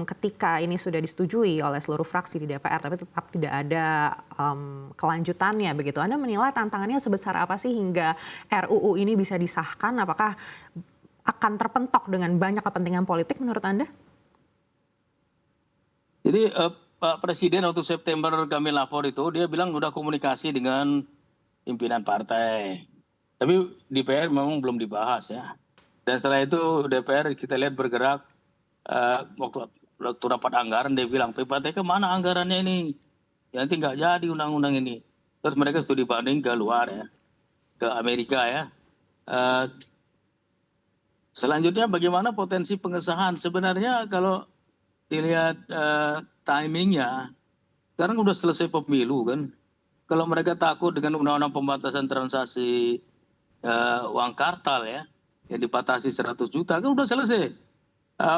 ketika ini sudah disetujui oleh seluruh fraksi di DPR, tapi tetap tidak ada kelanjutannya begitu. Anda menilai tantangannya sebesar apa sih hingga RUU ini bisa disahkan? Apakah akan terpentok dengan banyak kepentingan politik menurut Anda? Jadi Pak Presiden waktu September kami lapor itu, dia bilang udah komunikasi dengan pimpinan partai. Tapi DPR memang belum dibahas ya. Dan setelah itu DPR kita lihat bergerak, waktu rapat anggaran dia bilang, PPATK mana anggarannya ini? Ya, nanti nggak jadi undang-undang ini. Terus mereka studi banding ke luar ya, ke Amerika ya. Selanjutnya bagaimana potensi pengesahan? Sebenarnya kalau dilihat timingnya, sekarang udah selesai pemilu kan. Kalau mereka takut dengan undang-undang pembatasan transaksi uang kartal ya, yang dibatasi 100 juta kan udah selesai.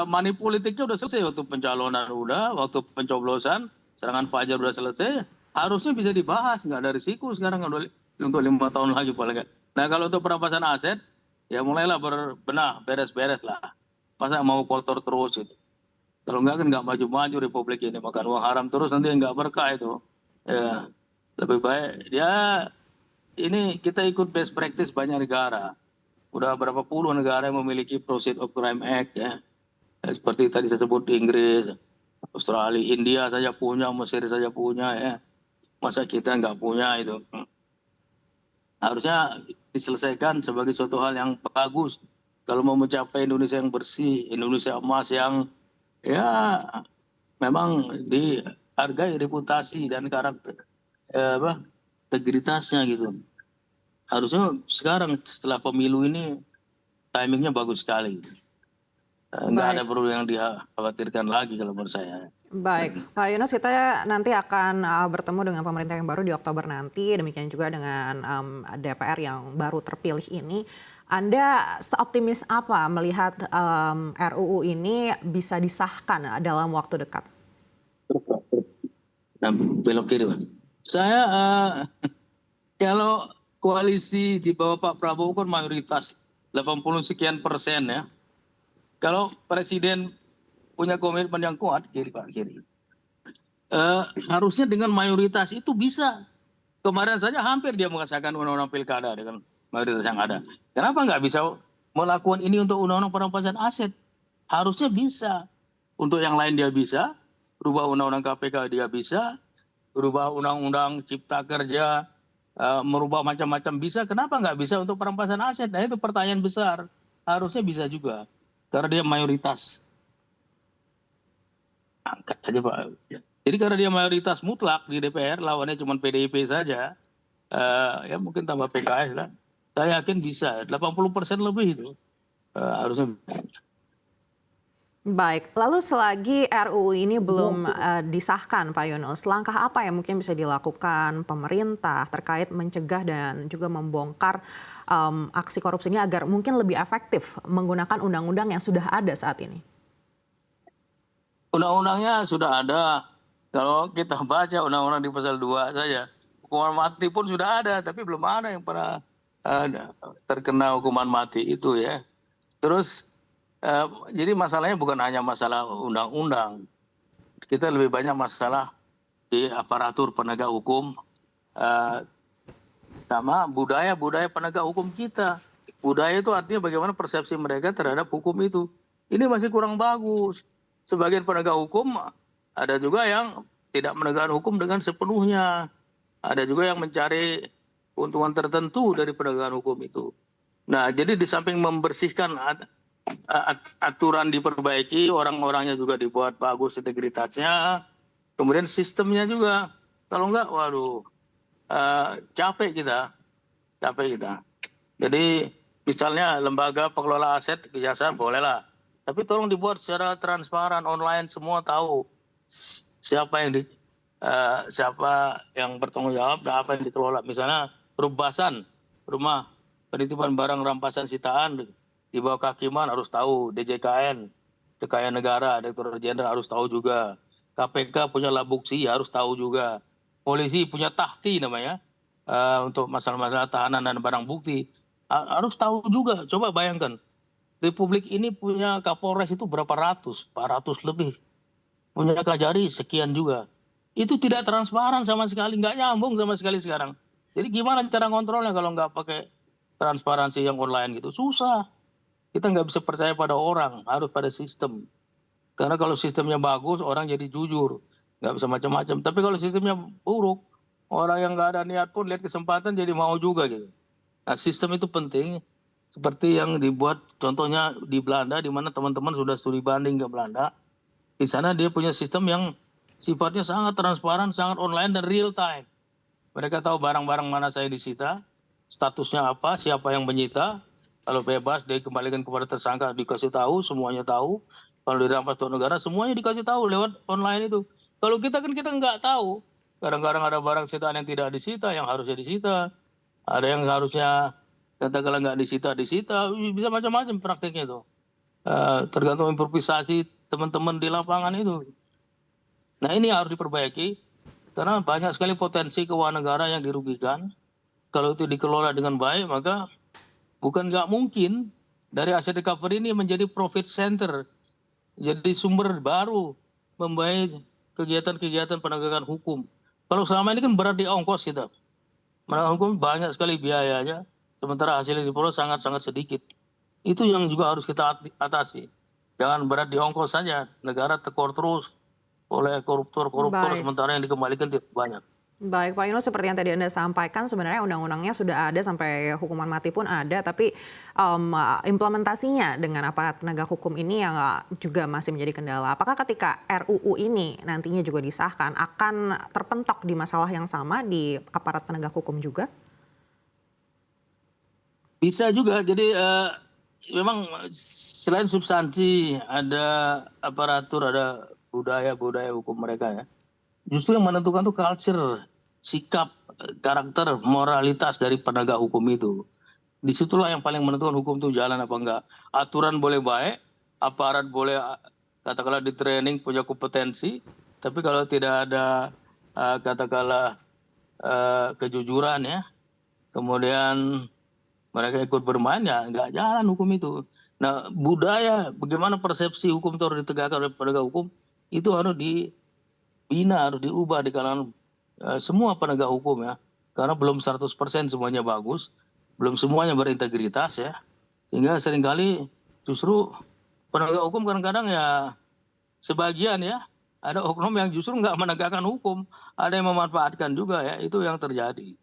Money politiknya udah selesai, waktu pencalonan udah, waktu pencoblosan, serangan fajar udah selesai. Harusnya bisa dibahas, nggak ada risiko sekarang untuk 5 tahun lagi paling nggak. Nah kalau untuk perampasan aset, ya mulailah berbenah, beres-beres lah. Masa mau kotor terus itu. Kalau nggak kan nggak maju-maju Republik ini, makan uang haram terus nanti nggak berkah itu. Ya, lebih baik ya ini kita ikut best practice banyak negara. Udah berapa puluh negara yang memiliki Proceeds of Crime Act ya. Seperti tadi saya sebut di Inggris, Australia, India saja punya, Mesir saja punya ya. Masa kita nggak punya itu. Harusnya diselesaikan sebagai suatu hal yang bagus. Kalau mau mencapai Indonesia yang bersih, Indonesia emas yang ya memang dihargai reputasi dan karakter integritasnya gitu. Harusnya sekarang setelah pemilu ini timingnya bagus sekali. Nggak ada perlu yang dikhawatirkan lagi kalau menurut saya. Baik, Pak Yunus, kita nanti akan bertemu dengan pemerintah yang baru di Oktober nanti, demikian juga dengan DPR yang baru terpilih ini. Anda seoptimis apa melihat RUU ini bisa disahkan dalam waktu dekat? Nah, belok kiri, Pak. Saya kalau koalisi di bawah Pak Prabowo kan mayoritas 80 sekian persen ya. Kalau Presiden punya komitmen yang kuat, kiri Pak, kiri. Harusnya dengan mayoritas itu bisa. Kemarin saja hampir dia mengesahkan undang-undang pilkada dengan mayoritas yang ada. Kenapa nggak bisa melakukan ini untuk undang-undang perampasan aset? Harusnya bisa. Untuk yang lain dia bisa. Berubah undang-undang KPK dia bisa. Berubah undang-undang cipta kerja. Merubah macam-macam bisa. Kenapa nggak bisa untuk perampasan aset? Nah itu pertanyaan besar. Harusnya bisa juga. Karena dia mayoritas. Angkat aja Pak. Jadi karena dia mayoritas mutlak di DPR, lawannya cuma PDIP saja, ya mungkin tambah PKS lah. Saya yakin bisa, 80% lebih itu harusnya. Baik, lalu selagi RUU ini belum disahkan Pak Yunus, langkah apa yang mungkin bisa dilakukan pemerintah terkait mencegah dan juga membongkar aksi korupsi ini agar mungkin lebih efektif menggunakan undang-undang yang sudah ada saat ini? Undang-undangnya sudah ada. Kalau kita baca undang-undang di pasal 2 saja, hukuman mati pun sudah ada, tapi belum ada yang pernah terkena hukuman mati itu ya. Terus jadi masalahnya bukan hanya masalah undang-undang. Kita lebih banyak masalah di aparatur penegak hukum sama budaya penegak hukum kita. Budaya itu artinya bagaimana persepsi mereka terhadap hukum itu. Ini masih kurang bagus. Sebagian penegak hukum ada juga yang tidak menegakkan hukum dengan sepenuhnya. Ada juga yang mencari keuntungan tertentu dari penegakan hukum itu. Nah, jadi di samping membersihkan aturan diperbaiki, orang-orangnya juga dibuat bagus integritasnya, kemudian sistemnya juga. Kalau enggak, waduh, capek kita. Jadi misalnya lembaga pengelola aset kejaksaan bolehlah. Tapi tolong dibuat secara transparan, online, semua tahu siapa yang bertanggung jawab dan apa yang dikelola. Misalnya perubasan rumah penitipan barang rampasan sitaan di bawah kehakiman harus tahu, DJKN, Kekayaan Negara, Direktur Jenderal harus tahu juga. KPK punya labuksi harus tahu juga. Polisi punya tahti namanya untuk masalah-masalah tahanan dan barang bukti harus tahu juga. Coba bayangkan. Republik ini punya Kapolres itu berapa ratus, 400 lebih. punya Kajari sekian juga. Itu tidak transparan sama sekali, nggak nyambung sama sekali sekarang. Jadi gimana cara kontrolnya kalau nggak pakai transparansi yang online gitu? Susah. Kita nggak bisa percaya pada orang, harus pada sistem. Karena kalau sistemnya bagus, orang jadi jujur, nggak bisa macam-macam. Tapi kalau sistemnya buruk, orang yang nggak ada niat pun lihat kesempatan jadi mau juga gitu. Nah, sistem itu penting. Seperti yang dibuat contohnya di Belanda, di mana teman-teman sudah studi banding ke Belanda. Di sana dia punya sistem yang sifatnya sangat transparan, sangat online dan real time. Mereka tahu barang-barang mana saya disita, statusnya apa, siapa yang menyita. Kalau bebas dia kembalikan kepada tersangka, dikasih tahu, semuanya tahu. Kalau dirampas tuan negara, semuanya dikasih tahu lewat online itu. Kalau kita kan kita nggak tahu. Kadang-kadang ada barang sitaan yang tidak disita, yang harusnya disita. Ada yang harusnya katakanlah nggak disita, bisa macam-macam prakteknya itu. Tergantung improvisasi teman-teman di lapangan itu. Nah ini harus diperbaiki karena banyak sekali potensi keuangan negara yang dirugikan. Kalau itu dikelola dengan baik maka bukan nggak mungkin dari aset recovery ini menjadi profit center. Jadi sumber baru membayar kegiatan-kegiatan penegakan hukum. Kalau selama ini kan berat di ongkos kita. Penegakan hukum banyak sekali biayanya, sementara hasilnya diperoleh sangat-sangat sedikit. Itu yang juga harus kita atasi. Jangan berat di ongkos saja, negara tekor terus oleh koruptor-koruptor Baik. sementara yang dikembalikan tidak banyak. Baik, Pak Yunus, seperti yang tadi Anda sampaikan, sebenarnya undang-undangnya sudah ada sampai hukuman mati pun ada, tapi implementasinya dengan aparat penegak hukum ini yang juga masih menjadi kendala. Apakah ketika RUU ini nantinya juga disahkan akan terpentok di masalah yang sama di aparat penegak hukum juga? Bisa juga, jadi memang selain substansi, ada aparatur, ada budaya-budaya hukum mereka ya. Justru yang menentukan tuh culture, sikap, karakter, moralitas dari penegak hukum itu. Disitulah yang paling menentukan hukum itu jalan apa enggak. Aturan boleh baik, aparat boleh katakanlah di training punya kompetensi, tapi kalau tidak ada katakanlah kejujuran ya, kemudian mereka ikut bermain ya nggak jalan hukum itu. Nah budaya bagaimana persepsi hukum itu harus ditegakkan oleh penegak hukum itu harus dibina, harus diubah di kalangan semua penegak hukum ya. Karena belum 100% semuanya bagus, belum semuanya berintegritas ya. Sehingga seringkali justru penegak hukum kadang-kadang ya sebagian ya ada oknum yang justru nggak menegakkan hukum, ada yang memanfaatkan juga ya, itu yang terjadi.